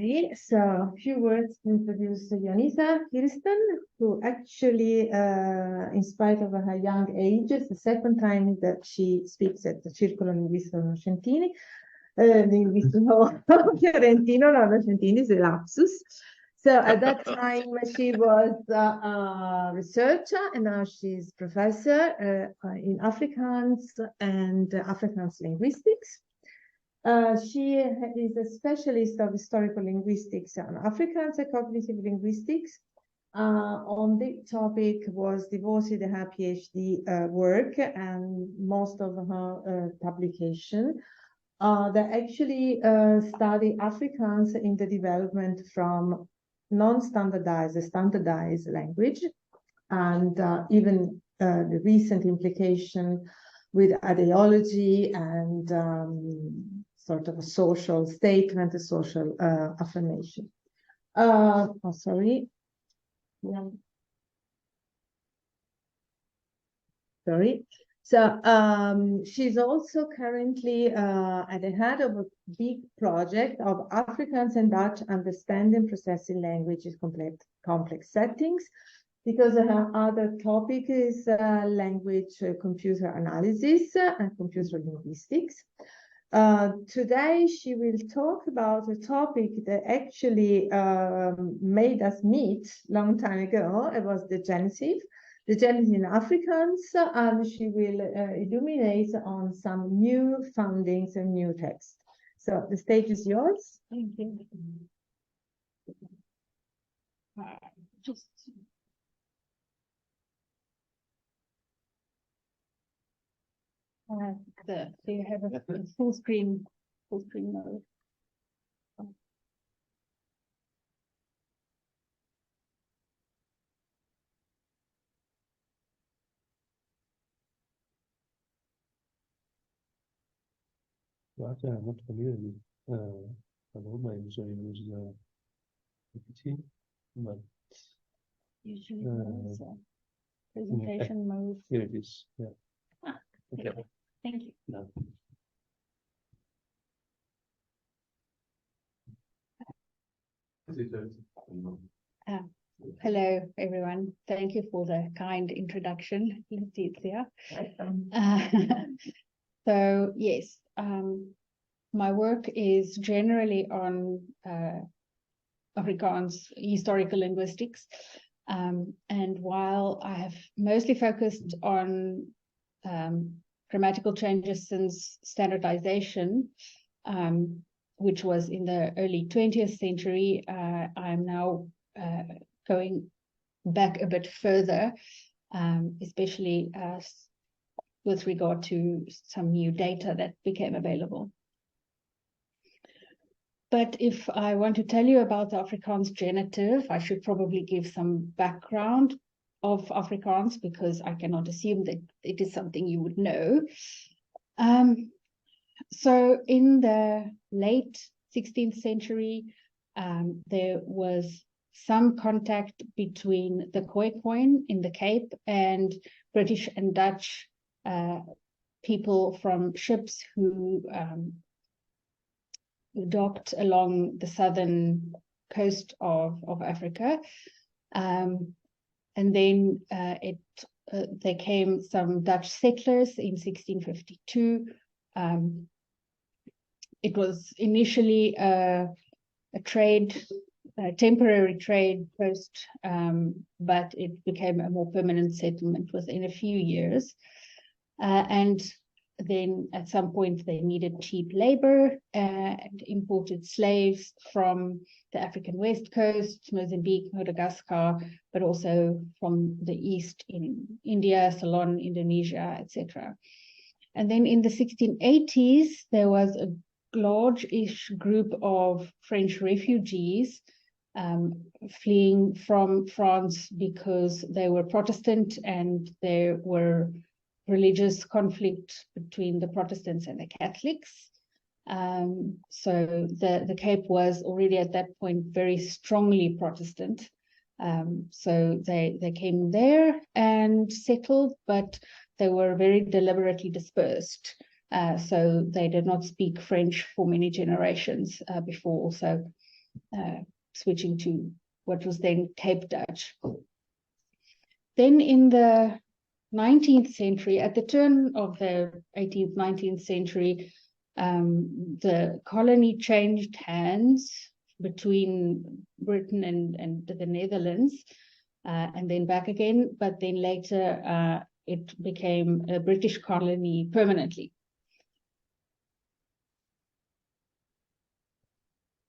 So a few words to introduce Ionisa Kirsten, who actually, in spite of her young age, it's the second time that she speaks at the Circolo Linguistico Nocentini, Linguistico Fiorentino, no, Nocentini is a lapsus. So at that time she was a researcher, and now she's professor in Afrikaans and Afrikaans linguistics. She is a specialist of historical linguistics and Afrikaans and cognitive linguistics. On the topic was devoted her PhD work and most of her publication. They actually study Afrikaans in the development from non-standardized, standardized language, and even the recent implication with ideology and sort of a social statement, a social affirmation. Sorry. Yeah. Sorry. So she's also currently at the head of a big project of Afrikaans and Dutch understanding processing languages complex settings, because her other topic is language computer analysis and computer linguistics. Today she will talk about a topic that actually made us meet a long time ago. It was the genitive. The genitive in Afrikaans, and she will illuminate on some new findings and new texts. So the stage is yours. Thank you. Just do you have a full screen mode? Actually, I'm not familiar with Adobe, so I use Ketiet, but Usually there's a presentation mode. Here it is. Yeah. Okay. Thank you. No. Hello, everyone. Thank you for the kind introduction, Letizia. So yes, my work is generally on Afrikaans historical linguistics, and while I have mostly focused on grammatical changes since standardization, which was in the early 20th century, I'm now going back a bit further, especially with regard to some new data that became available. But if I want to tell you about the Afrikaans genitive, I should probably give some background of Afrikaans, because I cannot assume that it is something you would know. So in the late 16th century, there was some contact between the Khoikhoi in the Cape and British and Dutch people from ships who docked along the southern coast of Africa. And then there came some Dutch settlers in 1652. It was initially a temporary trade post, but it became a more permanent settlement within a few years. And then at some point they needed cheap labor and imported slaves from the African West Coast, Mozambique, Madagascar, but also from the East in India, Ceylon, Indonesia, etc. And then in the 1680s, there was a large-ish group of French refugees fleeing from France because they were Protestant and there were religious conflict between the Protestants and the Catholics. So the Cape was already at that point very strongly Protestant. So they came there and settled, but they were very deliberately dispersed. So they did not speak French for many generations before also switching to what was then Cape Dutch. Then in the 19th century, at the turn of the 18th, 19th century, the colony changed hands between Britain and the Netherlands, and then back again, but then later it became a British colony permanently.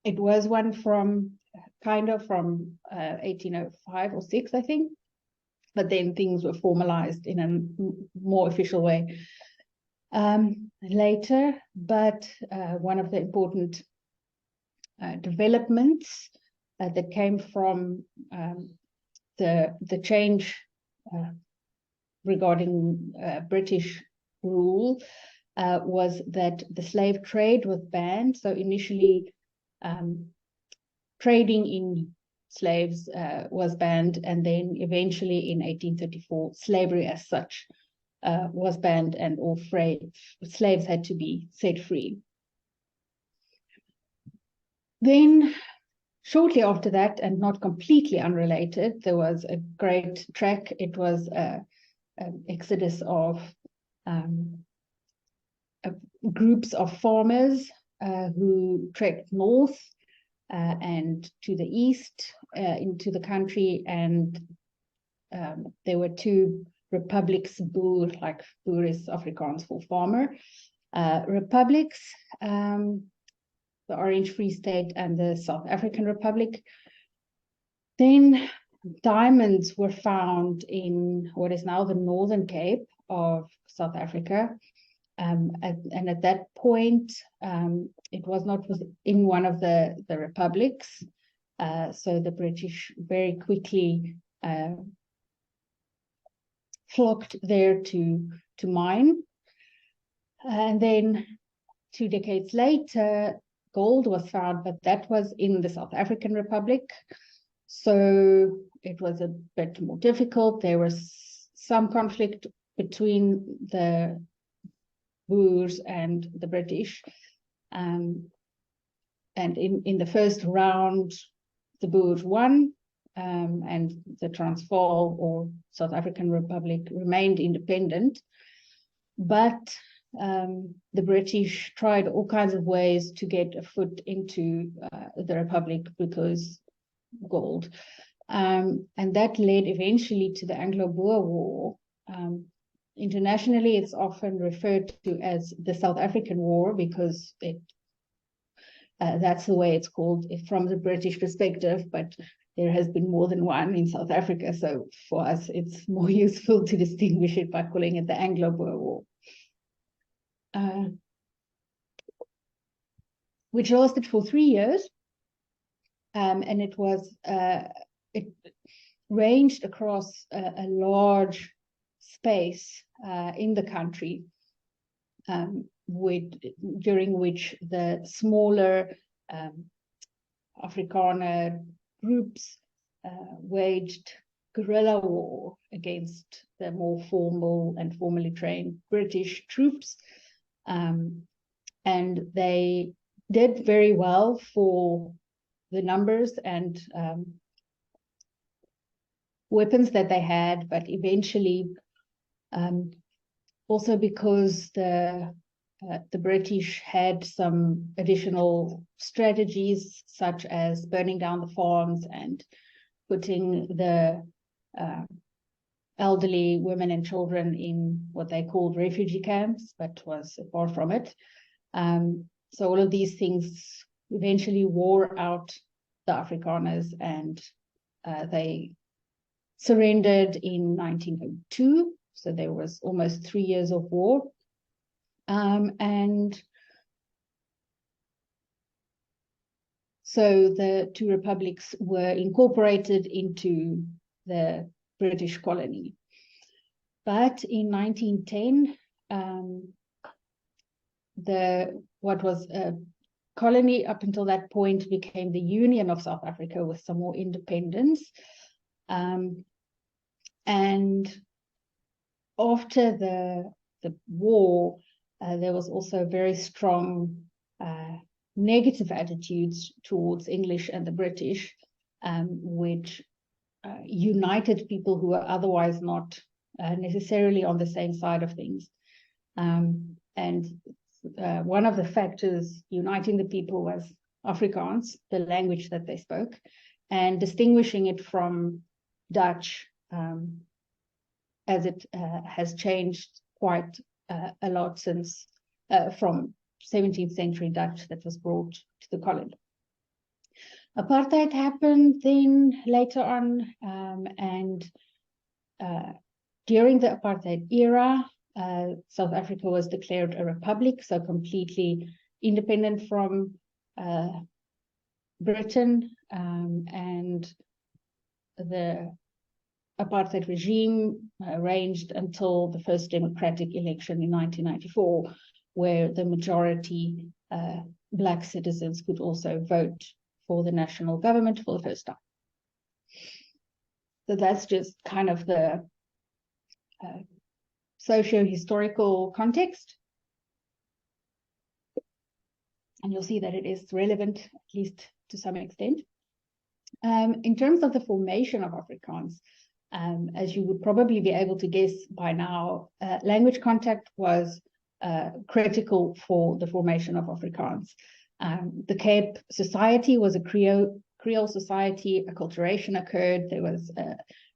It was one from 1805 or 6, I think, but then things were formalized in a more official way later. But one of the important developments that came from the change regarding British rule was that the slave trade was banned. So initially, trading in slaves was banned, and then eventually in 1834, slavery as such was banned, and all slaves had to be set free. Then, shortly after that, and not completely unrelated, there was a great trek. It was an exodus of groups of farmers who trekked north and to the east into the country, and there were two republics, boer, like boer is Afrikaans for farmer, republics, the Orange Free State and the South African Republic. Then diamonds were found in what is now the Northern Cape of South Africa. And at that point, it was not in one of the republics. So the British very quickly flocked there to mine. And then 2 decades later, gold was found, but that was in the South African Republic. So it was a bit more difficult. There was some conflict between the Boers and the British. And in the first round, the Boers won, and the Transvaal or South African Republic remained independent. But the British tried all kinds of ways to get a foot into the Republic because gold. And that led eventually to the Anglo-Boer War. Internationally, it's often referred to as the South African War because that's the way it's called from the British perspective, but there has been more than one in South Africa. So for us, it's more useful to distinguish it by calling it the Anglo-Boer War. Which lasted for 3 years, and it ranged across a large space in the country, during which the smaller Afrikaner groups waged guerrilla war against the more formal and formally trained British troops. And they did very well for the numbers and weapons that they had, but eventually, also because the British had some additional strategies, such as burning down the farms and putting the elderly women and children in what they called refugee camps, but was far from it. So all of these things eventually wore out the Afrikaners, and they surrendered in 1902. So there was almost 3 years of war. And so the two republics were incorporated into the British colony. But in 1910, what was a colony up until that point became the Union of South Africa with some more independence. And after the war, there was also very strong negative attitudes towards English and the British, which united people who were otherwise not necessarily on the same side of things. And one of the factors uniting the people was Afrikaans, the language that they spoke, and distinguishing it from Dutch, as it has changed quite a lot since from 17th century Dutch that was brought to the colony. Apartheid happened then later on, and during the apartheid era, South Africa was declared a republic, so completely independent from Britain, and the apartheid regime ranged until the first democratic election in 1994, where the majority Black citizens could also vote for the national government for the first time. So that's just kind of the socio-historical context. And you'll see that it is relevant, at least to some extent. In terms of the formation of Afrikaans, as you would probably be able to guess by now, language contact was critical for the formation of Afrikaans. The Cape society was a Creole society, acculturation occurred, there was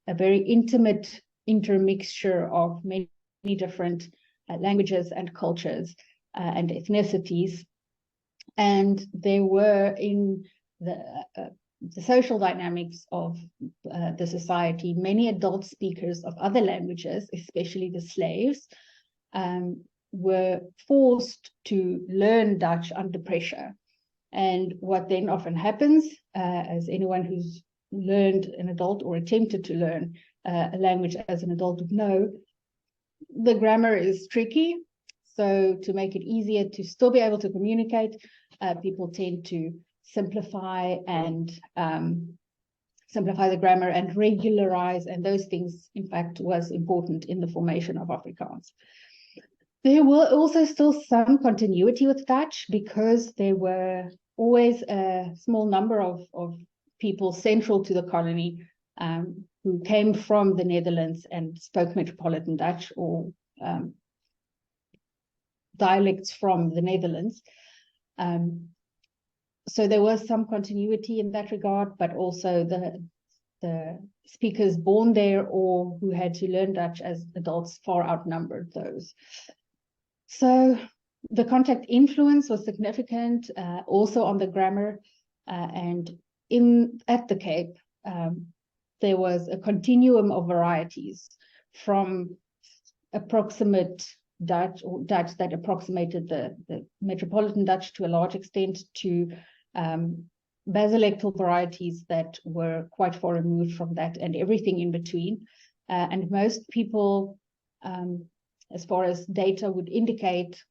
a very intimate intermixture of many different languages and cultures and ethnicities. And there were in the social dynamics of the society, many adult speakers of other languages, especially the slaves, were forced to learn Dutch under pressure. And what then often happens, as anyone who's learned an adult or attempted to learn a language as an adult would know, the grammar is tricky. So to make it easier to still be able to communicate, people tend to simplify the grammar and regularize, and those things, in fact, was important in the formation of Afrikaans. There were also still some continuity with Dutch because there were always a small number of people central to the colony who came from the Netherlands and spoke Metropolitan Dutch or dialects from the Netherlands. So there was some continuity in that regard, but also the speakers born there or who had to learn Dutch as adults far outnumbered those. So the contact influence was significant also on the grammar, and at the Cape, there was a continuum of varieties from approximate Dutch or Dutch that approximated the Metropolitan Dutch to a large extent to basilectal varieties that were quite far removed from that and everything in between. And most people, as far as data would indicate,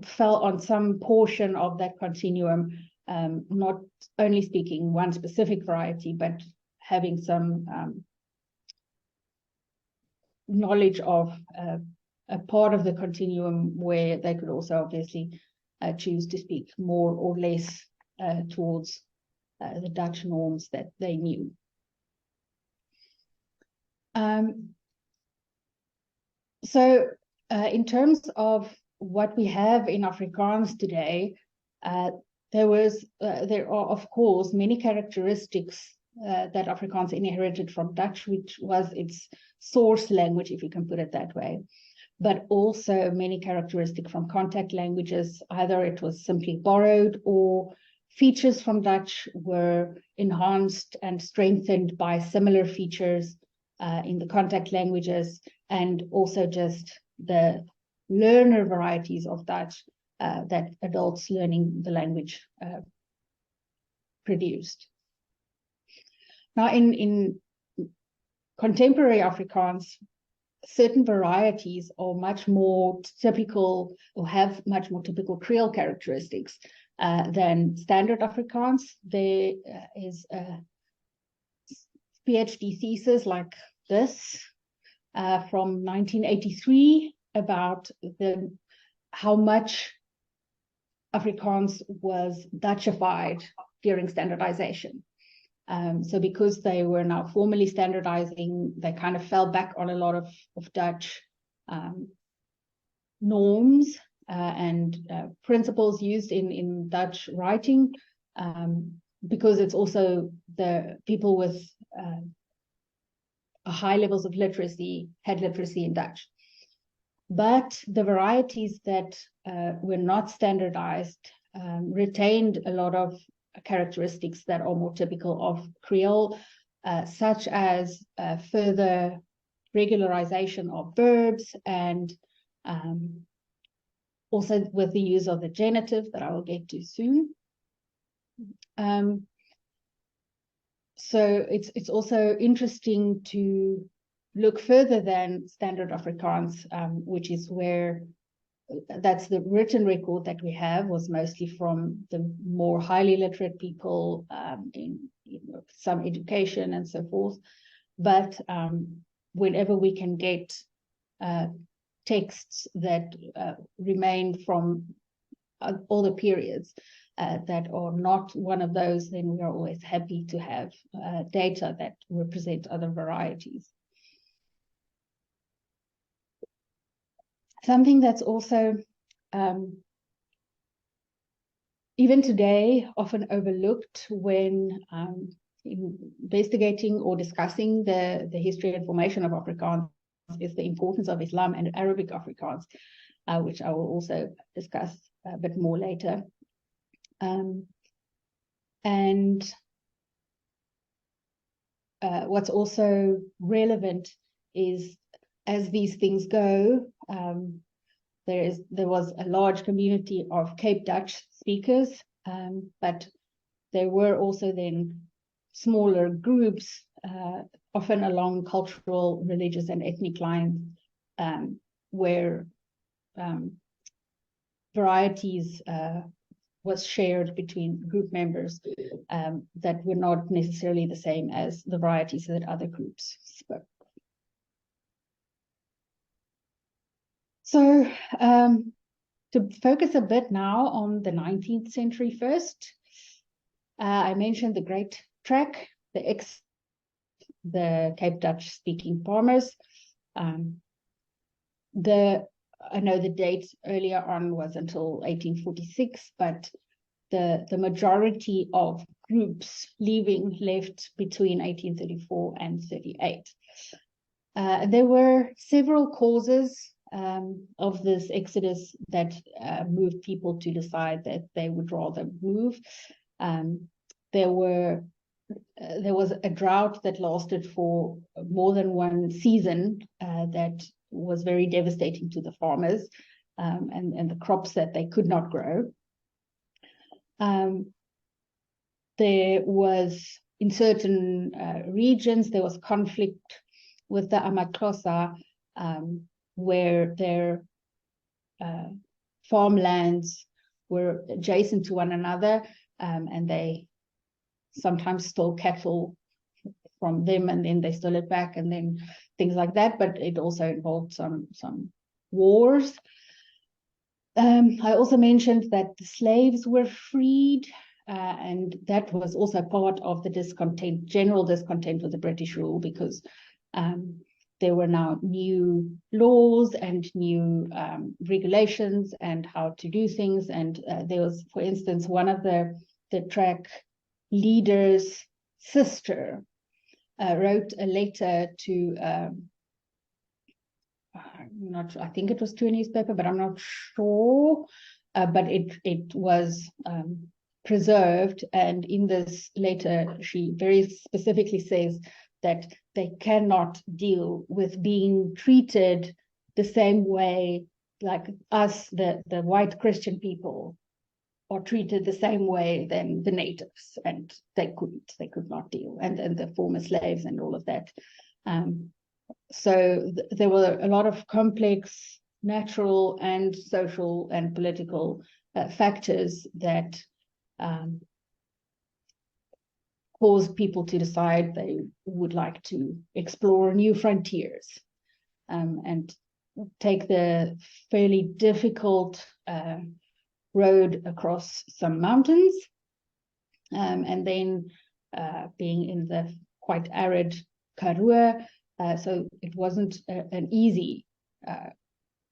fell on some portion of that continuum, not only speaking one specific variety, but having some knowledge of a part of the continuum where they could also obviously choose to speak more or less towards the Dutch norms that they knew. So in terms of what we have in Afrikaans today, there are, of course, many characteristics that Afrikaans inherited from Dutch, which was its source language, if you can put it that way, but also many characteristics from contact languages. Either it was simply borrowed or features from Dutch were enhanced and strengthened by similar features in the contact languages, and also just the learner varieties of Dutch that adults learning the language produced. Now, in contemporary Afrikaans, certain varieties are much more typical or have much more typical Creole characteristics than standard Afrikaans. There is a PhD thesis like this from 1983 about how much Afrikaans was Dutchified during standardization. So because they were now formally standardizing, they kind of fell back on a lot of Dutch norms and principles used in Dutch writing, because it's also the people with high levels of literacy had literacy in Dutch. But the varieties that were not standardized retained a lot of characteristics that are more typical of Creole, such as further regularization of verbs and also with the use of the genitive that I will get to soon. So it's also interesting to look further than standard Afrikaans, which is where that's the written record that we have was mostly from the more highly literate people in some education and so forth. But whenever we can get texts that remain from all the periods that are not one of those, then we are always happy to have data that represent other varieties. Something that's also, even today, often overlooked when investigating or discussing the history and formation of Afrikaans is the importance of Islam and Arabic Afrikaans, which I will also discuss a bit more later. What's also relevant is, as these things go, there was a large community of Cape Dutch speakers, but there were also then smaller groups, often along cultural, religious, and ethnic lines, where varieties was shared between group members that were not necessarily the same as the varieties that other groups spoke. So to focus a bit now on the 19th century first, I mentioned the Great Trek, the Cape Dutch speaking farmers. I know the date earlier on was until 1846, but the majority of groups left between 1834 and 38. There were several causes of this exodus that moved people to decide that they would rather move. There was a drought that lasted for more than one season that was very devastating to the farmers and the crops that they could not grow. There was, in certain regions, there was conflict with the amaXhosa, where their farmlands were adjacent to one another, and they sometimes stole cattle from them, and then they stole it back, and then things like that. But it also involved some wars. I also mentioned that the slaves were freed, and that was also part of the general discontent with the British rule, because there were now new laws and new regulations and how to do things. And there was, for instance, one of the track leader's sister wrote a letter to, I think it was to a newspaper, but I'm not sure. But it was preserved. And in this letter, she very specifically says that they cannot deal with being treated the same way like us, the white Christian people, are treated the same way than the natives, and they could not deal, and the former slaves and all of that. So there were a lot of complex natural and social and political factors that caused people to decide they would like to explore new frontiers and take the fairly difficult road across some mountains, and then being in the quite arid Karoo, so it wasn't an easy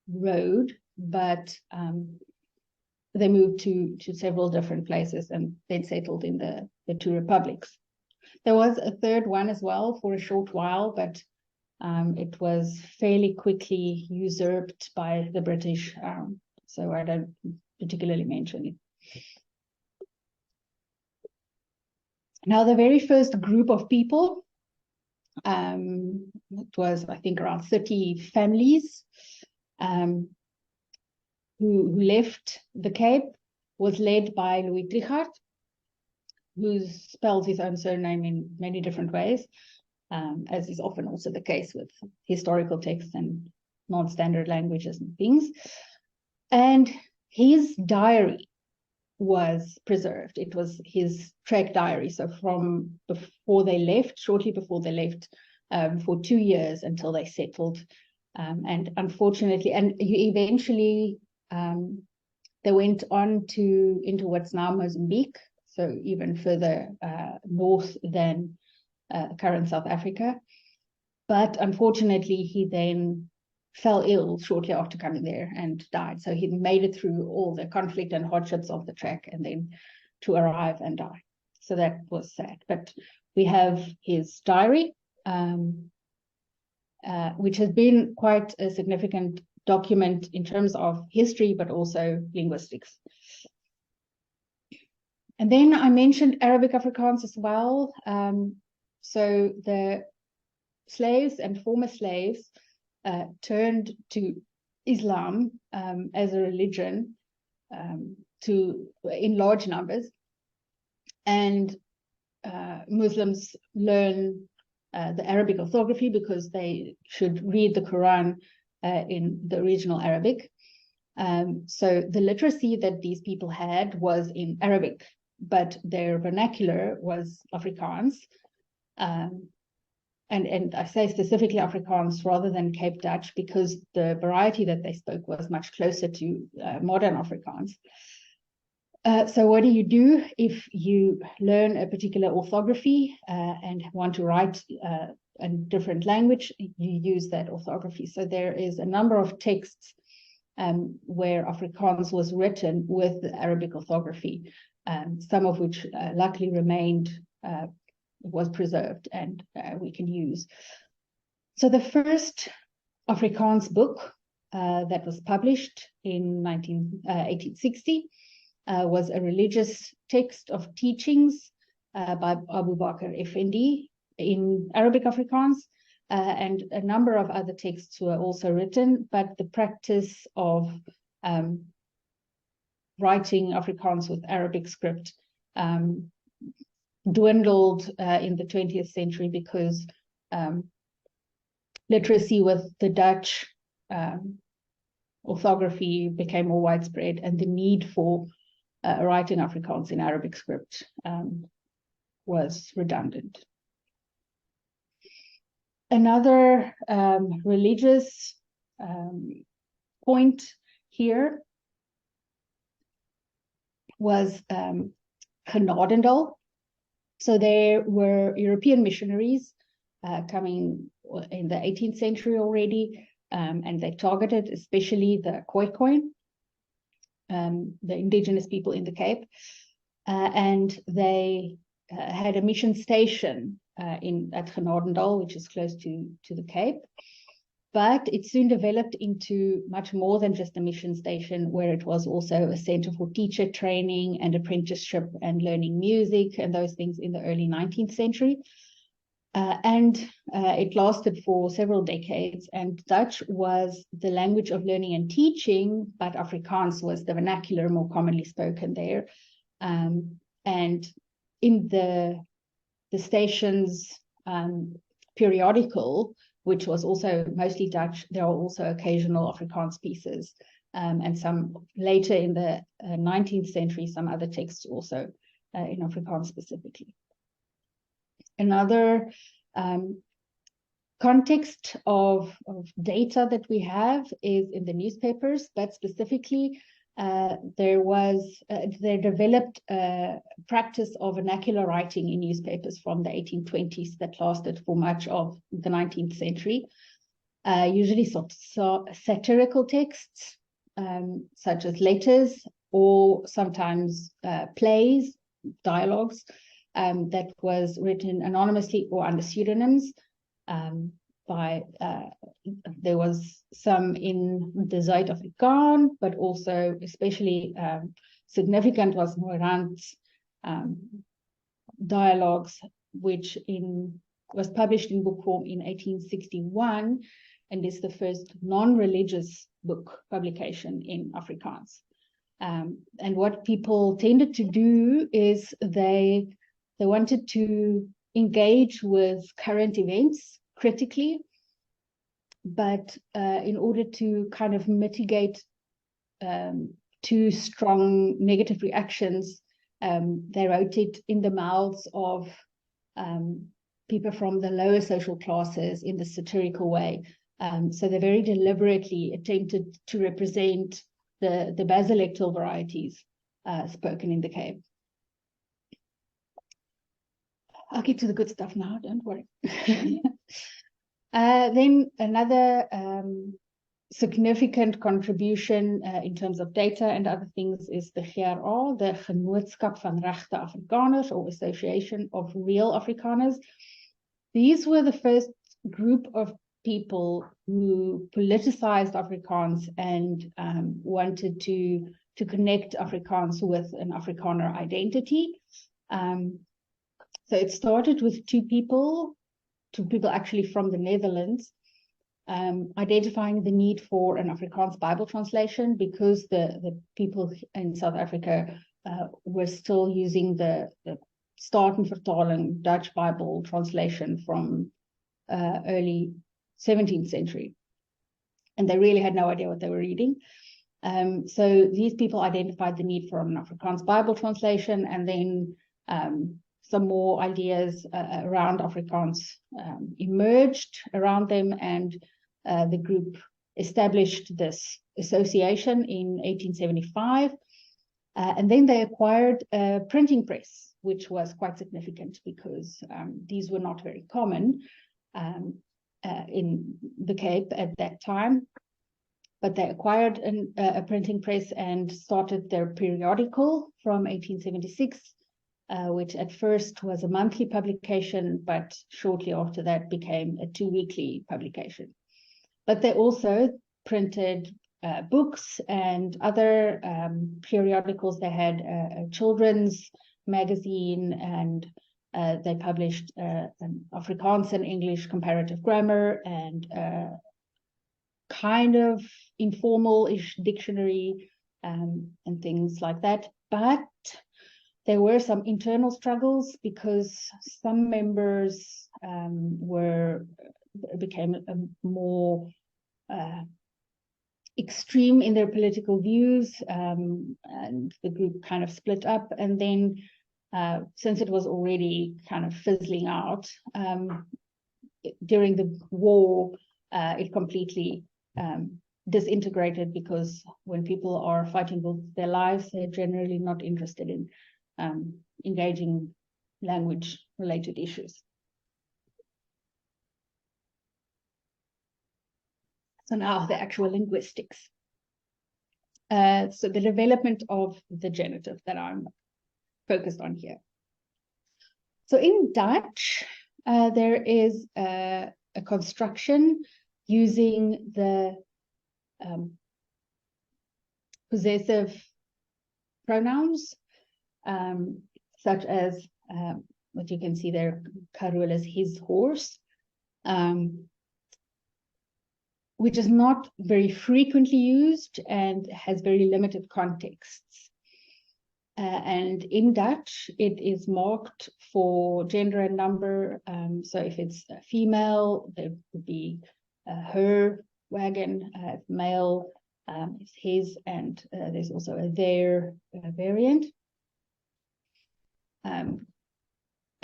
road, but they moved to several different places and then settled in the two republics. There was a third one as well for a short while, but it was fairly quickly usurped by the British, so I don't particularly mention it. Now, the very first group of people, it was, I think, around 30 families who left the Cape, was led by Louis Trichardt, who spells his own surname in many different ways, as is often also the case with historical texts and non-standard languages and things. And his diary was preserved. It was his trek diary. So from before they left, shortly before they left, for 2 years until they settled. And unfortunately, and eventually they went on into what's now Mozambique, so even further north than current South Africa. But unfortunately, he then fell ill shortly after coming there and died. So he made it through all the conflict and hardships of the trek and then to arrive and die. So that was sad. But we have his diary, which has been quite a significant document in terms of history, but also linguistics. And then I mentioned Arabic Afrikaans as well. So the slaves and former slaves turned to Islam as a religion in large numbers, and Muslims learn the Arabic orthography because they should read the Quran in the original Arabic. So the literacy that these people had was in Arabic, but their vernacular was Afrikaans. And I say specifically Afrikaans rather than Cape Dutch because the variety that they spoke was much closer to modern Afrikaans. So what do you do if you learn a particular orthography and want to write a different language? You use that orthography. So there is a number of texts where Afrikaans was written with the Arabic orthography, some of which luckily remained, was preserved, and we can use. So the first Afrikaans book that was published in 1860 was a religious text of teachings by Abu Bakr Effendi in Arabic Afrikaans, and a number of other texts were also written, but the practice of writing Afrikaans with Arabic script dwindled in the 20th century because literacy with the Dutch orthography became more widespread, and the need for writing Afrikaans in Arabic script was redundant. Another religious point here was Genadendal. So there were European missionaries coming in the 18th century already, and they targeted especially the Khoikhoi, the indigenous people in the Cape, and they had a mission station at Genadendal, which is close to the Cape. But it soon developed into much more than just a mission station, where it was also a center for teacher training and apprenticeship and learning music and those things in the early 19th century. And it lasted for several decades, and Dutch was the language of learning and teaching, but Afrikaans was the vernacular more commonly spoken there. And in the station's periodical, which was also mostly Dutch, there are also occasional Afrikaans pieces, and some later in the 19th century, some other texts also in Afrikaans specifically. Another context of data that we have is in the newspapers, but specifically they developed a practice of vernacular writing in newspapers from the 1820s that lasted for much of the 19th century. Usually satirical texts, such as letters, or sometimes plays, dialogues, that was written anonymously or under pseudonyms. There was some in the Zuid-Afrikaan, but also especially significant was Morant's dialogues, which was published in book form in 1861, and is the first non-religious book publication in Afrikaans. And what people tended to do is they wanted to engage with current events critically, but in order to kind of mitigate too strong negative reactions, they wrote it in the mouths of people from the lower social classes in the satirical way. So they very deliberately attempted to represent the basilectal varieties spoken in the Cape. I'll get to the good stuff now, don't worry. Then another significant contribution in terms of data and other things is the GRA, the Genootskap van Regte Afrikaners, or Association of Real Afrikaners. These were the first group of people who politicized Afrikaans and wanted to connect Afrikaans with an Afrikaner identity. So it started with two people actually from the Netherlands, identifying the need for an Afrikaans Bible translation, because the people in South Africa were still using the Statenvertaling Dutch Bible translation from early 17th century. And they really had no idea what they were reading. So these people identified the need for an Afrikaans Bible translation, and then some more ideas around Afrikaans emerged around them, and the group established this association in 1875. And then they acquired a printing press, which was quite significant because these were not very common in the Cape at that time. But they acquired a printing press and started their periodical from 1876. Which at first was a monthly publication, but shortly after that became a 2-weekly publication. But they also printed books and other periodicals. They had a children's magazine, and they published an Afrikaans and English comparative grammar, and kind of informal-ish dictionary, and things like that. But there were some internal struggles because some members became more extreme in their political views, and the group kind of split up. And then since it was already kind of fizzling out during the war, it completely disintegrated, because when people are fighting for their lives, they're generally not interested in engaging language-related issues. So now the actual linguistics. So the development of the genitive that I'm focused on here. So in Dutch, there is a construction using the possessive pronouns, such as what you can see there, Karel is his horse, which is not very frequently used and has very limited contexts. And in Dutch, it is marked for gender and number. So if it's a female, there would be her wagon, male, it's his, and there's also a their variant.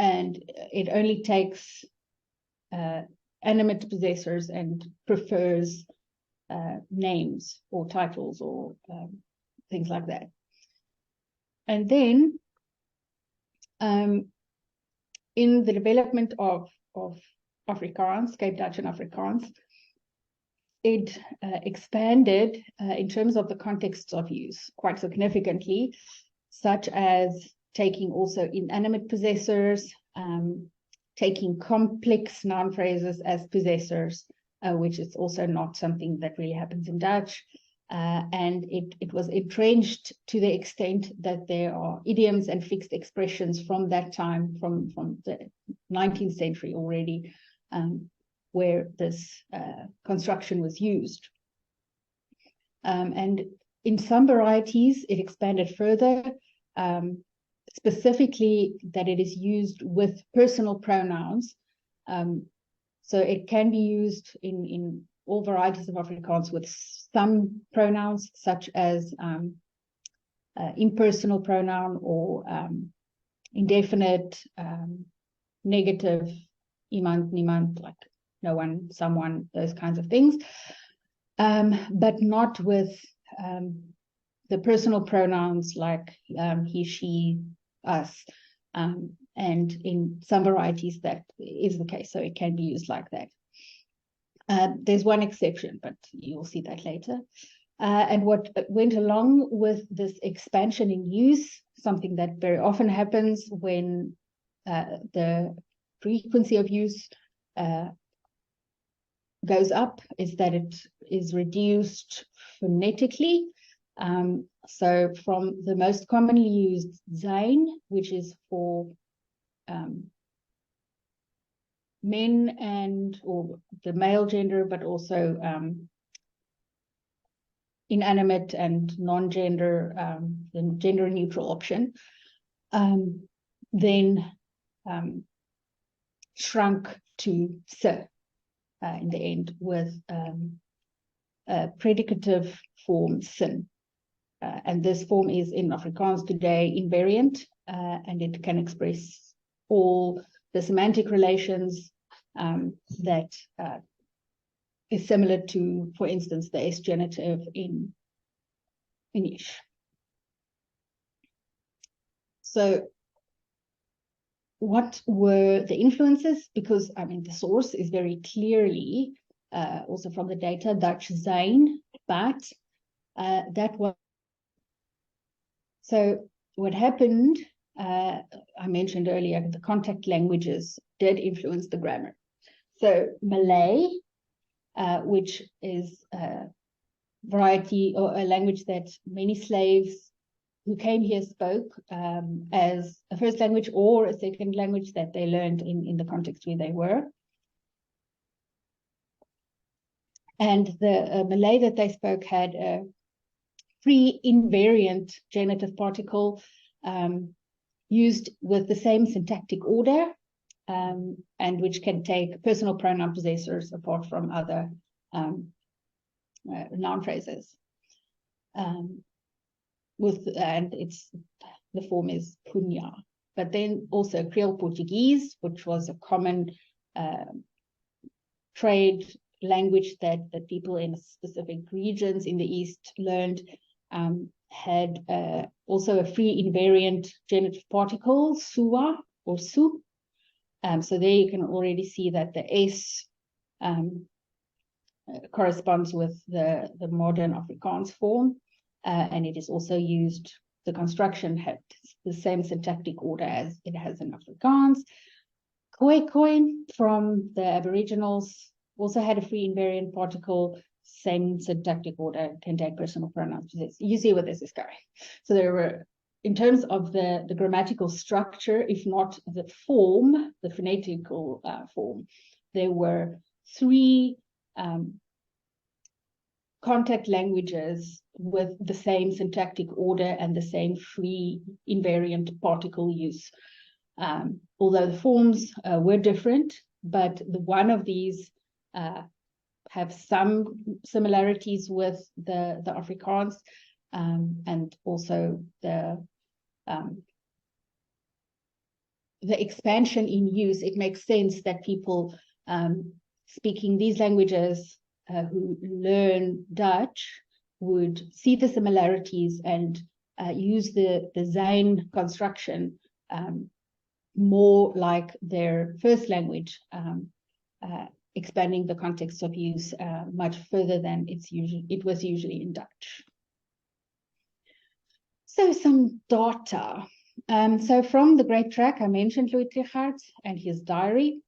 And it only takes animate possessors and prefers names or titles or things like that. And then in the development of Afrikaans, Cape Dutch and Afrikaans, it expanded in terms of the contexts of use quite significantly, such as taking also inanimate possessors, taking complex noun phrases as possessors, which is also not something that really happens in Dutch. And it was entrenched to the extent that there are idioms and fixed expressions from that time, from the 19th century already, where this construction was used. And in some varieties, it expanded further, specifically that it is used with personal pronouns. So it can be used in all varieties of Afrikaans with some pronouns, such as impersonal pronoun or indefinite, negative, iemand, niemand, like no one, someone, those kinds of things, but not with the personal pronouns like he, she, us. And in some varieties that is the case, so it can be used like that. There's one exception, but you'll see that later. And what went along with this expansion in use, something that very often happens when the frequency of use goes up, is that it is reduced phonetically. So from the most commonly used zijn, which is for men and or the male gender, but also inanimate and non-gender, the gender neutral option, then shrunk to se in the end with a predicative form sin. And this form is in Afrikaans today invariant, and it can express all the semantic relations that is similar to, for instance, the s-genitive in Finnish. So what were the influences? Because, I mean, the source is very clearly, also from the data, Dutch zijn, but that was... So what happened, I mentioned earlier, the contact languages did influence the grammar. So Malay, which is a variety or a language that many slaves who came here spoke as a first language or a second language that they learned in the context where they were. And the Malay that they spoke had a free invariant genitive particle used with the same syntactic order, and which can take personal pronoun possessors apart from other noun phrases. And the form is punya. But then also Creole Portuguese, which was a common trade language that people in specific regions in the East learned, had also a free invariant genitive particle, sua or su. So there you can already see that the S corresponds with the modern Afrikaans form, and it is also used, the construction had the same syntactic order as it has in Afrikaans. Khoi from the Aboriginals also had a free invariant particle, same syntactic order, can take personal pronouns. You see where this is going. So there were, in terms of the grammatical structure, if not the form, the phonetical form, there were three contact languages with the same syntactic order and the same free invariant particle use. Although the forms were different, but one of these have some similarities with the Afrikaans, and also the expansion in use. It makes sense that people speaking these languages who learn Dutch would see the similarities and use the zijn construction more like their first language, expanding the context of use much further than it was usually in Dutch. So some data. So from the Great Track, I mentioned Louis Trichardt and his diary.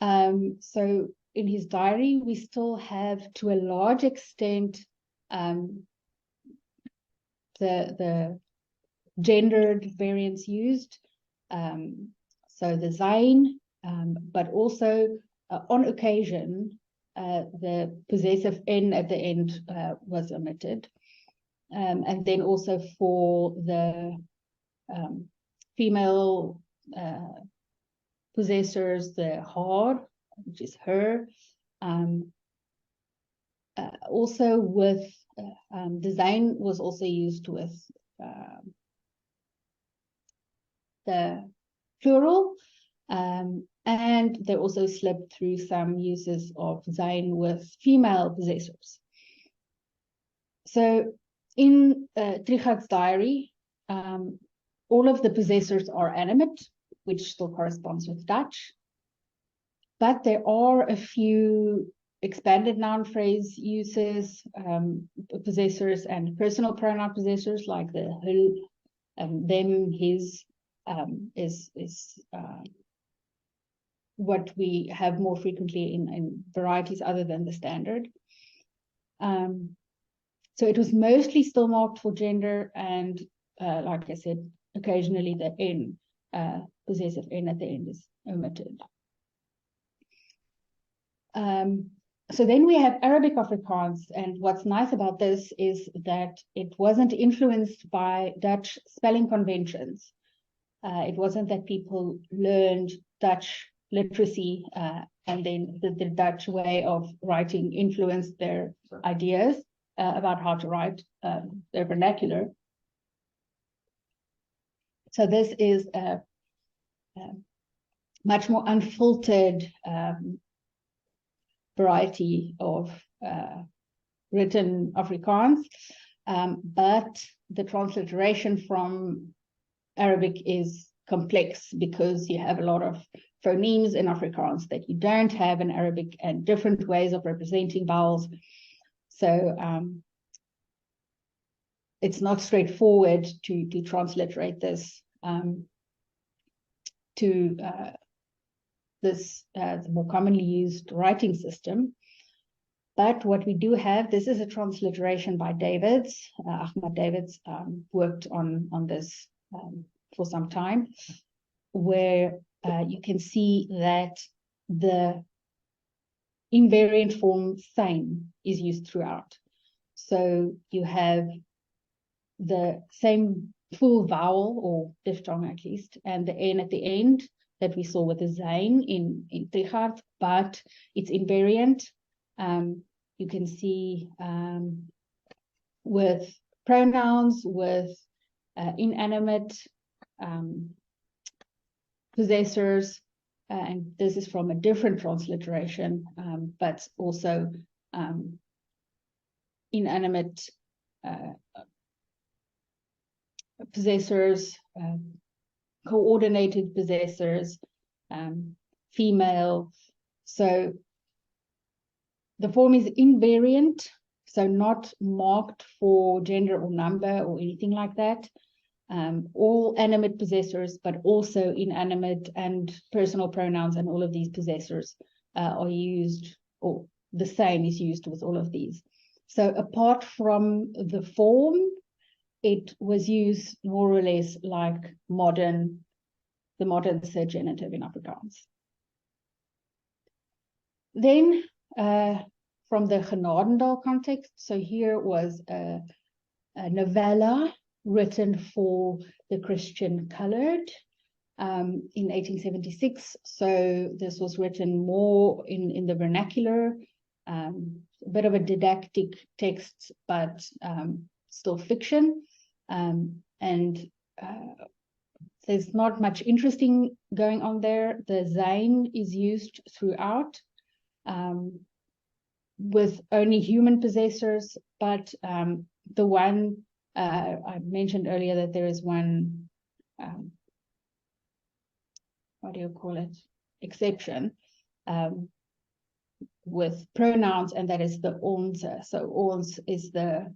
So in his diary, we still have, to a large extent, the gendered variants used. So the zijn, but also on occasion, the possessive n at the end was omitted. And then also for the female possessors, the haar, which is her. Also with the zijn was also used with the plural, and they also slipped through some uses of zijn with female possessors. So in Trichardt's diary, all of the possessors are animate, which still corresponds with Dutch. But there are a few expanded noun phrase uses, possessors and personal pronoun possessors, like the hul, them, his, is what we have more frequently in varieties other than the standard. So it was mostly still marked for gender, and like I said, occasionally the n, possessive n at the end, is omitted. So then we have Arabic Afrikaans, and what's nice about this is that it wasn't influenced by Dutch spelling conventions. It wasn't that people learned Dutch literacy and then the Dutch way of writing influenced their ideas about how to write their vernacular. So this is a much more unfiltered variety of written Afrikaans, but the transliteration from Arabic is complex because you have a lot of phonemes in Afrikaans that you don't have in Arabic, and different ways of representing vowels. So it's not straightforward to transliterate this to this the more commonly used writing system. But what we do have, this is a transliteration by Davids. Ahmad Davids worked on this for some time, where you can see that the invariant form sijn is used throughout. So you have the same full vowel, or diphthong at least, and the n at the end that we saw with the zijn in Trichardt, but it's invariant. You can see with pronouns, with inanimate possessors, and this is from a different transliteration, but also inanimate possessors, coordinated possessors, female. So the form is invariant, so not marked for gender or number or anything like that. All animate possessors, but also inanimate and personal pronouns, and all of these possessors are used, or the same is used with all of these. So apart from the form, it was used more or less like the modern se-genitive in Afrikaans. Then from the Genadendal context, so here was a novella written for the Christian colored in 1876. So this was written more in the vernacular, a bit of a didactic text, but still fiction. And there's not much interesting going on there. The zijn is used throughout. with only human possessors, but the one I mentioned earlier that there is one, what do you call it, exception with pronouns, and that is the ons. So ons is the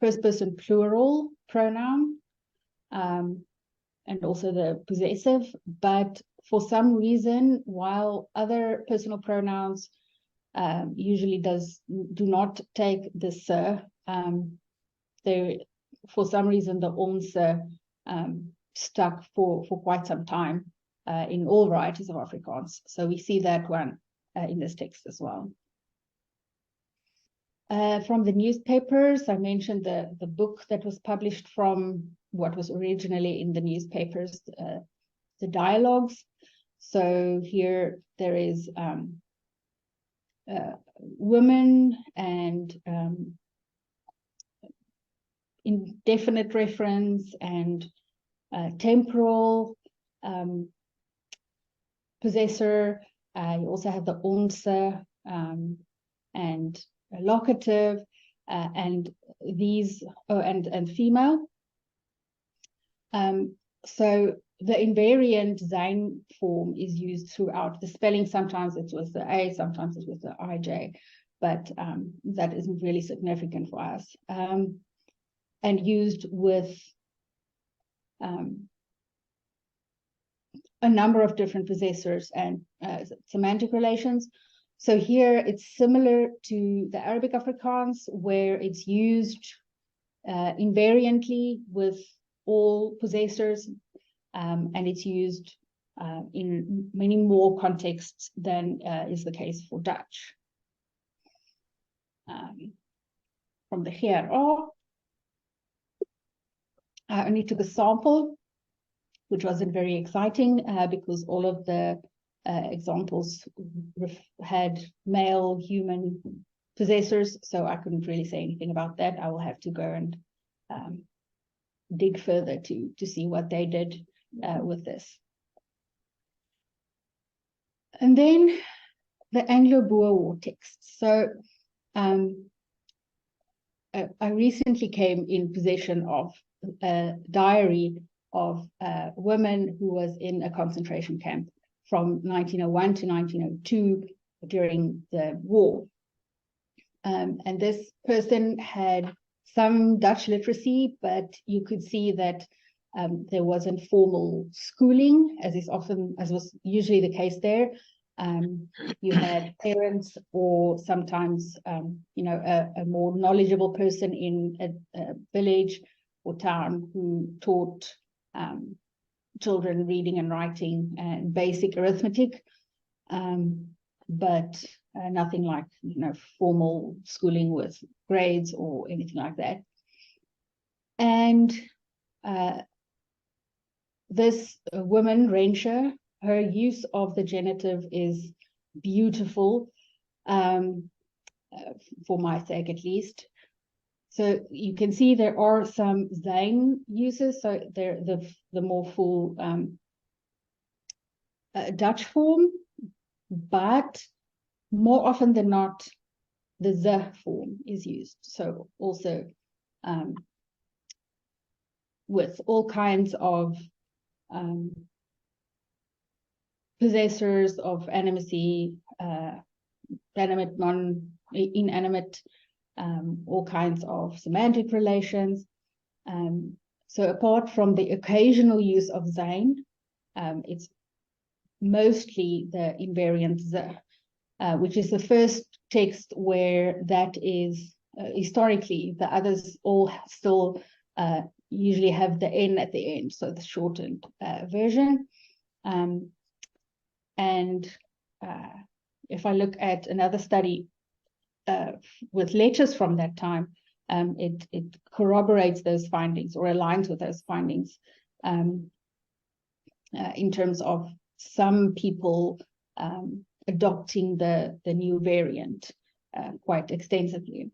first person plural pronoun, and also the possessive, but for some reason, while other personal pronouns usually do not take the se, for some reason the ons stuck for quite some time in all varieties of Afrikaans. So we see that one in this text as well. From the newspapers, I mentioned the book that was published from what was originally in the newspapers, the dialogues. So here there is women and indefinite reference and temporal possessor. You also have the onse and locative, and these, and female. So the invariant zijn form is used throughout the spelling. Sometimes it's with the A, sometimes it's with the IJ, but that isn't really significant for us. And used with a number of different possessors and semantic relations. So here it's similar to the Arabic Afrikaans, where it's used invariantly with all possessors, and it's used in many more contexts than is the case for Dutch. From the GRA, I only took a sample, which wasn't very exciting because all of the examples had male human possessors, so I couldn't really say anything about that. I will have to go and dig further to see what they did with this. And then the Anglo-Boer War text. So I recently came in possession of a diary of a woman who was in a concentration camp from 1901 to 1902 during the war. And this person had some Dutch literacy, but you could see that there wasn't formal schooling, as was usually the case there. You had parents, or sometimes a more knowledgeable person in a village or town who taught children reading and writing and basic arithmetic, but nothing like formal schooling with grades or anything like that. And this woman, Rensha, her use of the genitive is beautiful, for my sake at least. So you can see there are some zijn uses, so they're the more full Dutch form, but more often than not, the ze form is used. So also with all kinds of possessors of animacy, animate, inanimate, all kinds of semantic relations. So apart from the occasional use of zijn, it's mostly the invariant ze, which is the first text where that is historically. The others all still usually have the N at the end, so the shortened version. And if I look at another study with letters from that time, it corroborates those findings or aligns with those findings in terms of some people adopting the new variant quite extensively.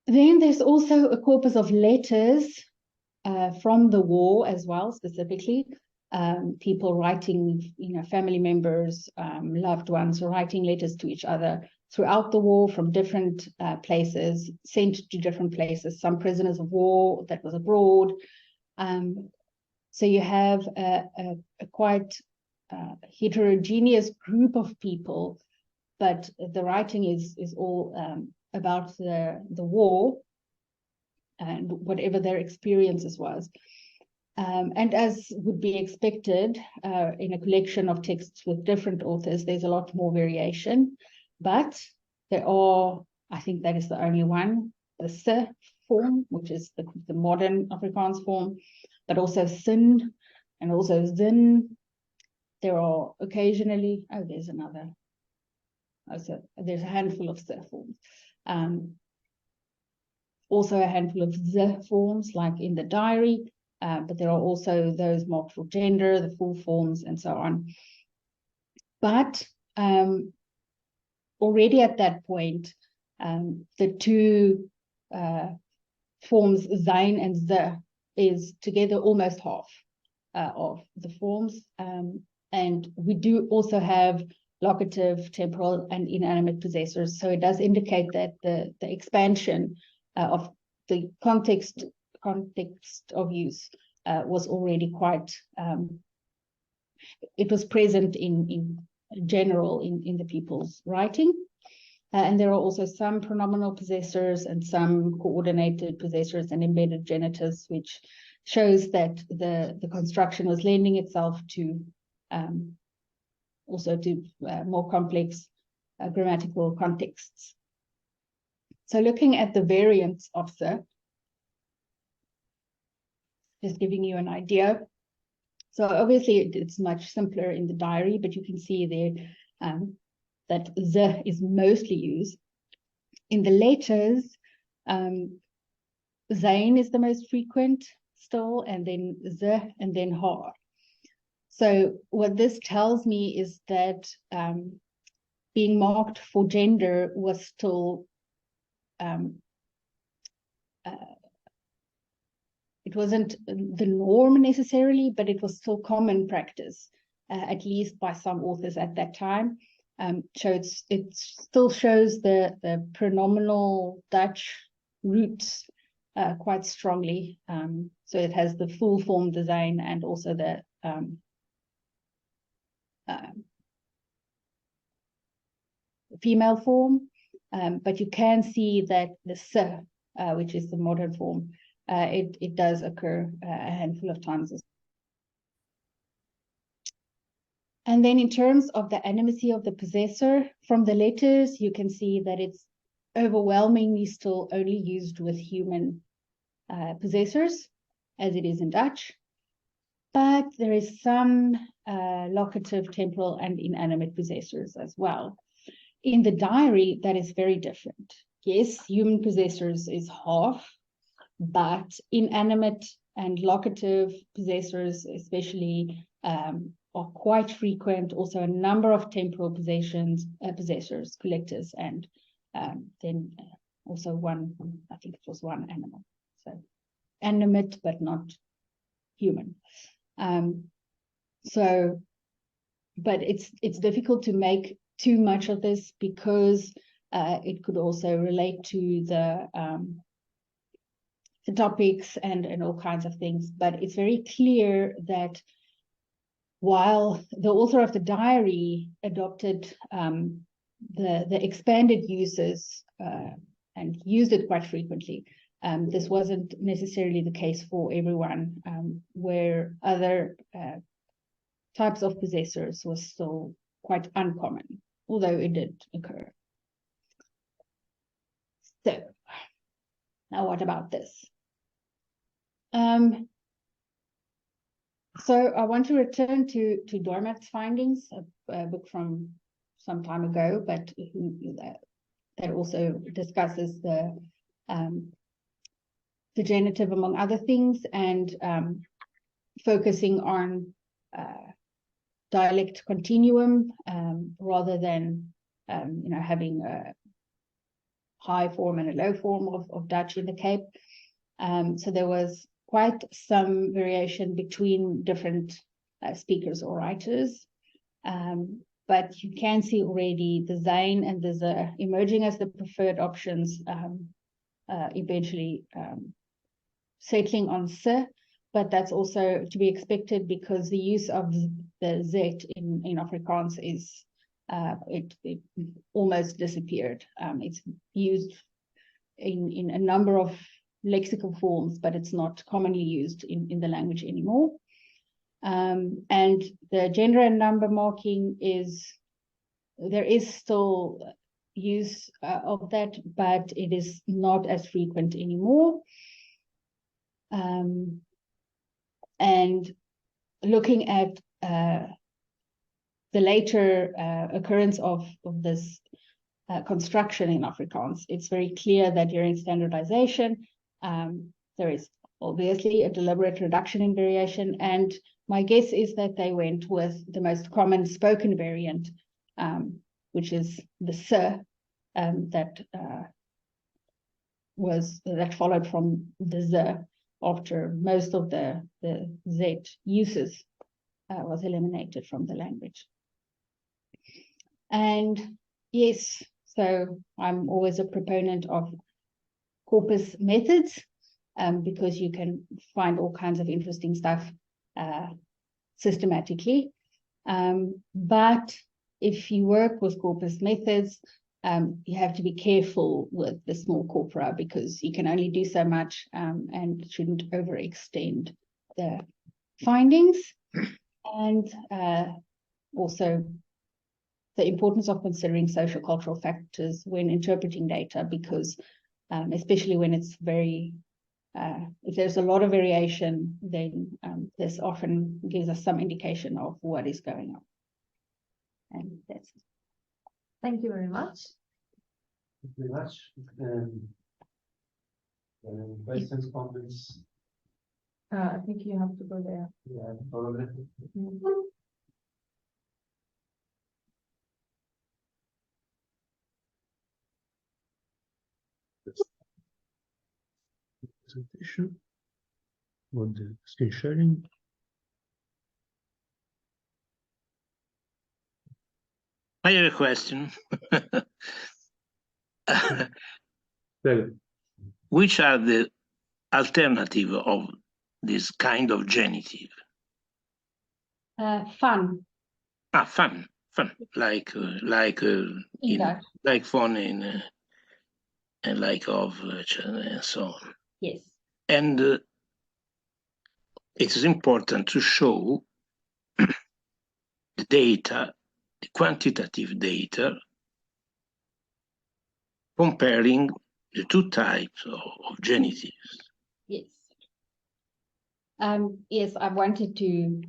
Then there's also a corpus of letters from the war as well, specifically. people writing, family members, loved ones, writing letters to each other throughout the war from different places, sent to different places, some prisoners of war that was abroad. So you have a quite heterogeneous group of people, but the writing is all about the war and whatever their experiences was. And as would be expected in a collection of texts with different authors, there's a lot more variation, but there are, I think that is the only one, the se form, which is the modern Afrikaans form, but also sin and also zin. There are occasionally, there's another. So there's a handful of se forms. Also a handful of ze forms, like in the diary, but there are also those marked for gender, the full forms, and so on. But already at that point, the two forms, zijn and ze, is together almost half of the forms. And we do also have locative, temporal, and inanimate possessors. So it does indicate that the expansion of the context of use was already quite, it was present in general in the people's writing. And there are also some pronominal possessors and some coordinated possessors and embedded genitives, which shows that the construction was lending itself to also to more complex grammatical contexts. So looking at the variants of se, just giving you an idea. So obviously it's much simpler in the diary, but you can see there that ze is mostly used. In the letters, zijn is the most frequent still, and then ze, and then ha. So what this tells me is that being marked for gender was still, it wasn't the norm necessarily, but it was still common practice, at least by some authors at that time. It still shows the pronominal Dutch roots quite strongly. So it has the full form design and also the female form, but you can see that the se, which is the modern form, it does occur a handful of times. And then in terms of the animacy of the possessor, from the letters, you can see that it's overwhelmingly still only used with human possessors, as it is in Dutch. But there is some locative, temporal, and inanimate possessors as well. In the diary, that is very different. Yes, human possessors is half, but inanimate and locative possessors, especially, are quite frequent. Also, a number of temporal possessors, collectors, and then also one, I think it was one animal. So animate, but not human. But it's difficult to make too much of this because it could also relate to the topics and all kinds of things. But it's very clear that while the author of the diary adopted the expanded uses and used it quite frequently, this wasn't necessarily the case for everyone, where other types of possessors was still quite uncommon, although it did occur. So, now what about this? So I want to return to Dormat's findings, a book from some time ago, but that also discusses the genitive among other things, and focusing on dialect continuum rather than having a high form and a low form of Dutch in the Cape. So there was quite some variation between different speakers or writers. But you can see already the zijn and the ze emerging as the preferred options, eventually settling on se, but that's also to be expected because the use of the z in Afrikaans is it almost disappeared. It's used in a number of lexical forms, but it's not commonly used in the language anymore. And the gender and number marking there is still use of that, but it is not as frequent anymore. And looking at the later occurrence of this construction in Afrikaans, it's very clear that during standardization, there is obviously a deliberate reduction in variation. And my guess is that they went with the most common spoken variant, which is the se, that followed from the ze after most of the z uses was eliminated from the language. And yes, so I'm always a proponent of corpus methods, because you can find all kinds of interesting stuff systematically. But if you work with corpus methods, you have to be careful with the small corpora because you can only do so much and shouldn't overextend the findings. And also the importance of considering social cultural factors when interpreting data, because especially when it's very if there's a lot of variation, then this often gives us some indication of what is going on. And that's it. Thank you very much. Thank you very much. Questions, comments? I think you have to go there. Yeah, probably. Presentation on the screen sharing. I have a question. Which are the alternative of this kind of genitive? Fun. Fun, like fun in and like of and so on. Yes. And it is important to show the data, the quantitative data, comparing the two types of genitives. Yes. Yes, I wanted to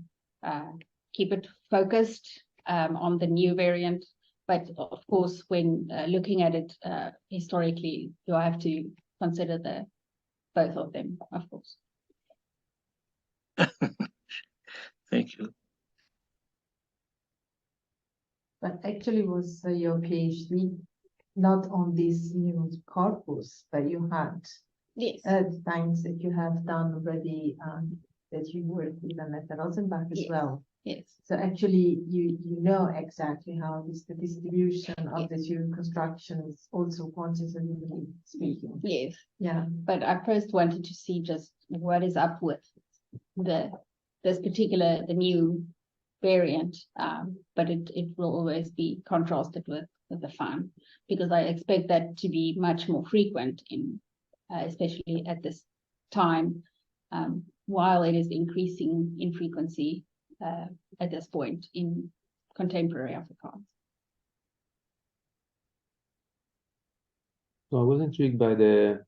keep it focused on the new variant, but of course, when looking at it historically, you have to consider both of them, of course. Thank you. But actually was your PhD not on this new corpus, but you had times that you have done already that you worked with Annette Rosenbach as well. Yes. So actually you know exactly how the distribution of the two constructions, also quantitatively speaking. Yes. Yeah. But I first wanted to see just what is up with the new variant, but it will always be contrasted with the fun, because I expect that to be much more frequent in especially at this time, while it is increasing in frequency at this point in contemporary Afrikaans. So I was intrigued by the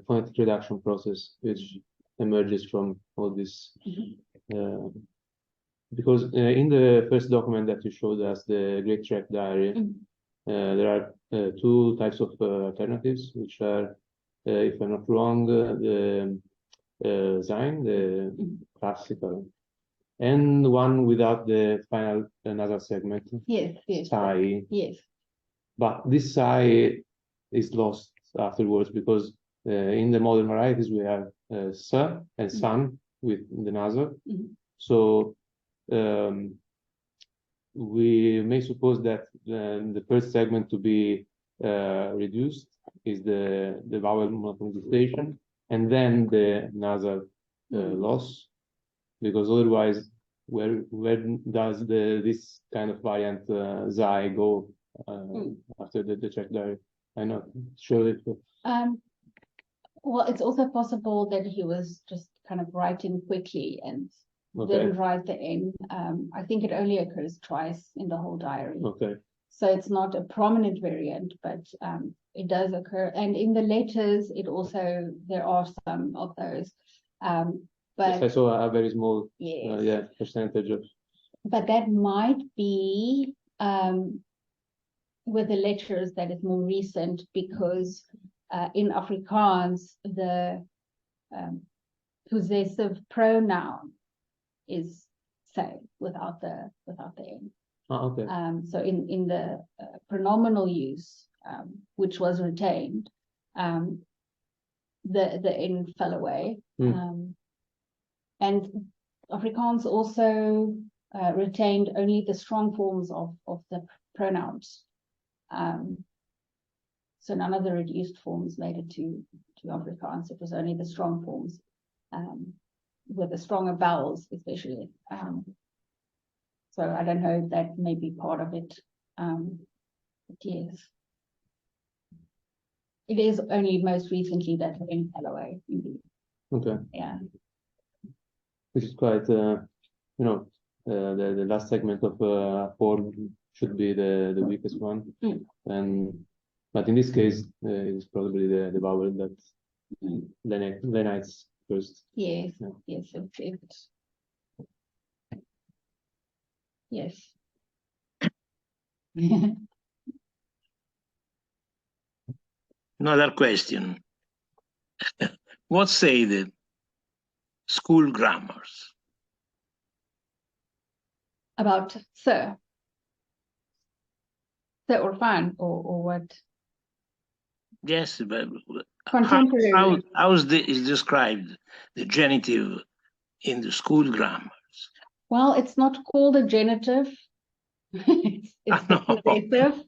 phonetic reduction process, which emerges from all this, because in the first document that you showed us, the Great Track Diary, there are two types of alternatives, which are, if I'm not wrong, the zijn, the classical, and one without the final nasal segment. Yes. Sai. Yes. But this sai is lost afterwards because in the modern varieties we have sa and san with the nasal. So we may suppose that the first segment to be reduced is the vowel monophonization, and then the nasal loss, because otherwise, where does this kind of variant Zai go after the check diary? I'm not sure if. Well, it's also possible that he was just kind of writing quickly and didn't write the N. I think it only occurs twice in the whole diary. Okay. So it's not a prominent variant, but it does occur. And in the letters, it also, there are some of those. But yes, I saw a very small yes. percentage of. But that might be with the letters that is more recent, because in Afrikaans, the possessive pronoun is say without the N. Oh, okay. So in the pronominal use, which was retained, the N fell away. And Afrikaans also retained only the strong forms of the pronouns. So none of the reduced forms made it to Afrikaans. It was only the strong forms, with the stronger vowels, especially. So I don't know if that may be part of it. But yes. It is only most recently that the N fell away, indeed. Okay. Yeah. Which is quite, the last segment of form should be the weakest one, but in this case, it's probably the vowel that lenites first. Yes. Yeah. Yes. Yes. Another question. What say the school grammars? About sir or fan or what? Yes, but Contemporary. how is described the genitive in the school grammars? Well, it's not called a genitive. it's possessive.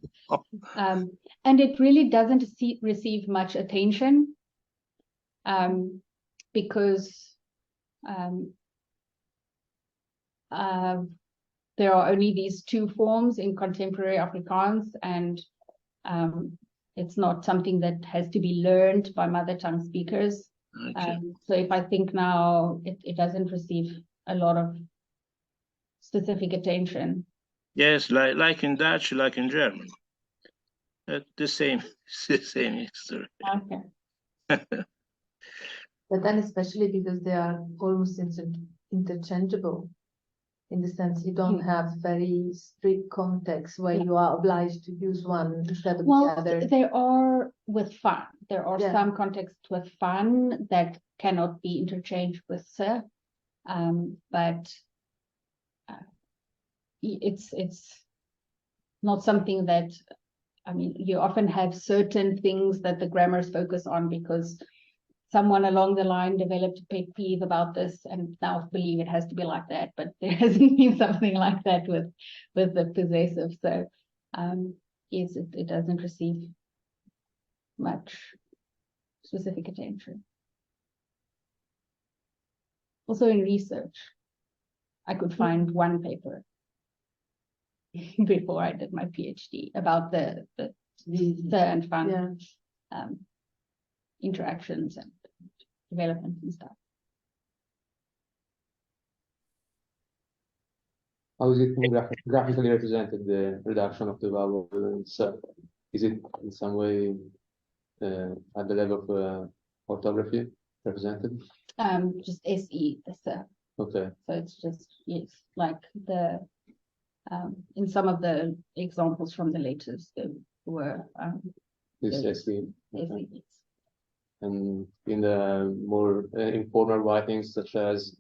And it really doesn't receive much attention, because there are only these two forms in contemporary Afrikaans, and it's not something that has to be learned by mother tongue speakers. Okay. So if I think now, it doesn't receive a lot of specific attention. Yes, like in Dutch, like in German. The same history. Okay. But then especially because they are almost interchangeable, in the sense you don't have very strict context where you are obliged to use one instead of the other. There are with fun. There are some contexts with fun that cannot be interchanged with sir, but it's not something that, I mean, you often have certain things that the grammars focus on because someone along the line developed a pet peeve about this and now believe it has to be like that, but there hasn't been something like that with the possessive. So yes, it doesn't receive much specific attention. Also in research, I could find one paper before I did my PhD about the sir and fun interactions and development and stuff. How is it graphically represented, the reduction of the vowel itself? Is it in some way at the level of orthography represented? Just SE, the sir. Okay. So it's just, yes, like the in some of the examples from the letters there were This SE. SE. And in the more informal writings, such as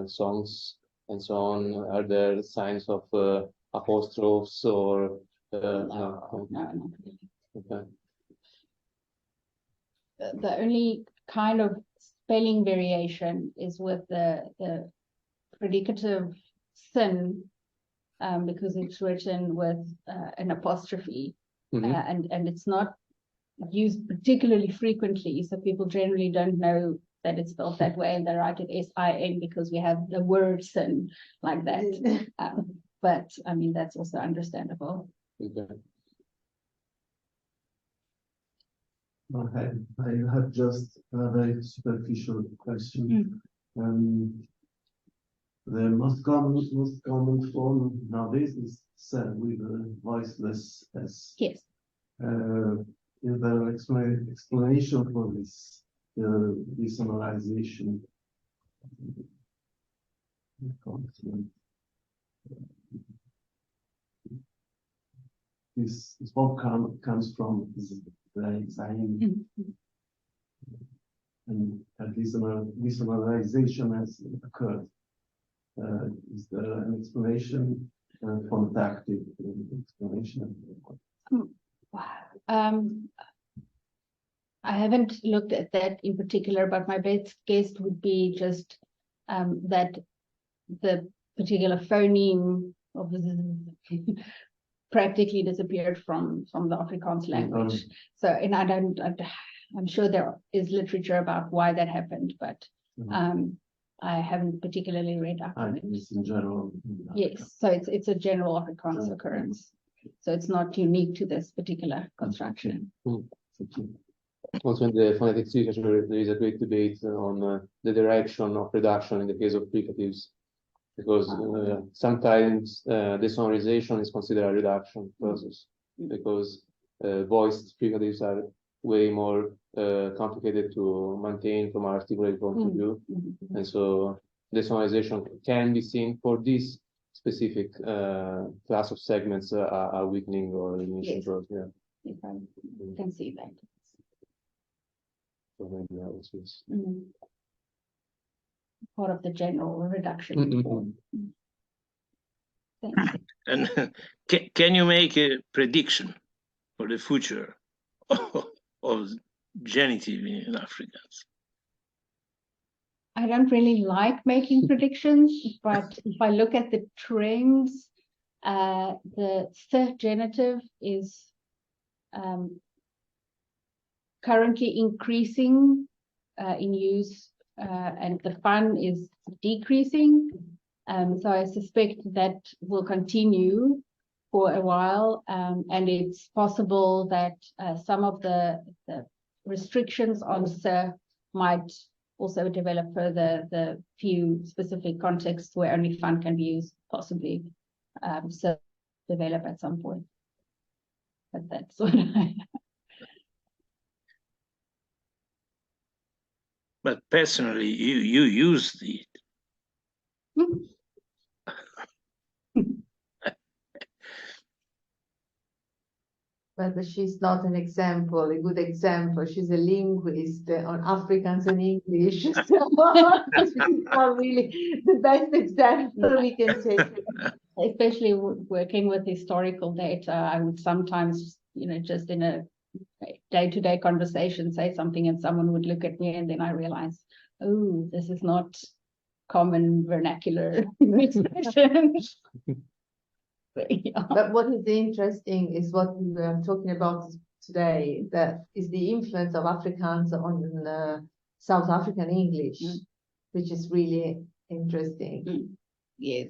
songs and so on, are there signs of apostrophes or? No. Okay. The only kind of spelling variation is with the predicative sin, because it's written with an apostrophe, and it's not used particularly frequently, so people generally don't know that it's spelled that way, and they write it S-I-N because we have the word sin like that. But I mean, that's also understandable. Okay. I have just a very superficial question. The most common form nowadays is said with a voiceless S. Yes. Is there an explanation for this desonorization? This form comes from the zijn, and a desonorization has occurred. Is there an explanation, contacted explanation? I haven't looked at that in particular, but my best guess would be just that the particular phoneme of practically disappeared from the Afrikaans language. So, and I'm sure there is literature about why that happened, but I haven't particularly read up on it. It's in general. Yes, so it's a general Afrikaans occurrence. So it's not unique to this particular construction. Also in the phonetic signature, there is a great debate on the direction of reduction in the case of fricatives, because sometimes desonorization is considered a reduction process, because voiced fricatives are way more complicated to maintain from an articulated point of view, and so desonorization can be seen for this specific class of segments, a weakening or elimination process. Yeah. If I can see that. So maybe that was this. Part of the general reduction. Thanks. And can you make a prediction for the future of genitive in Afrikaans? I don't really like making predictions, but if I look at the trends, the se-genitive is currently increasing in use, and the van is decreasing. So I suspect that will continue for a while, and it's possible that some of the restrictions on se might also develop further. The few specific contexts where only van can be used, possibly se develop at some point. But that's what I. But personally, you used it. But she's not an example, a good example. She's a linguist on Afrikaans and English. So she's not really the best example we can take. Especially working with historical data, I would sometimes, just in a day-to-day conversation, say something and someone would look at me and then I realize, oh, this is not common vernacular expression. But what is interesting is what we were talking about today, that is the influence of Afrikaans on South African English, which is really interesting. Yes,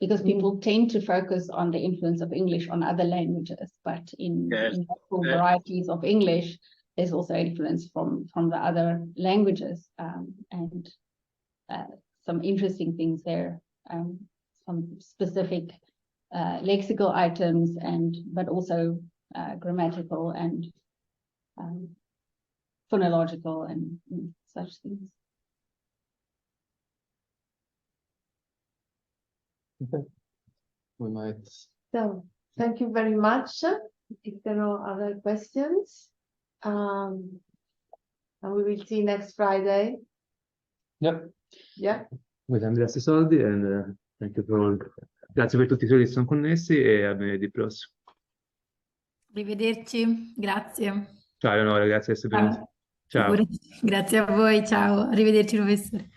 because people tend to focus on the influence of English on other languages, but in varieties of English, there's also influence from the other languages, and some interesting things there, some specific lexical items, but also grammatical and phonological and such things. Okay. We might. So thank you very much. If there are other questions, and we will see next Friday. Yep. Yeah. With Andrea Soldi, and thank you for. Grazie per tutti quelli che sono connessi e a venerdì prossimo. Arrivederci, grazie. Ciao Eleonora, grazie di essere venuta. Ciao. Grazie a voi, ciao, arrivederci professore.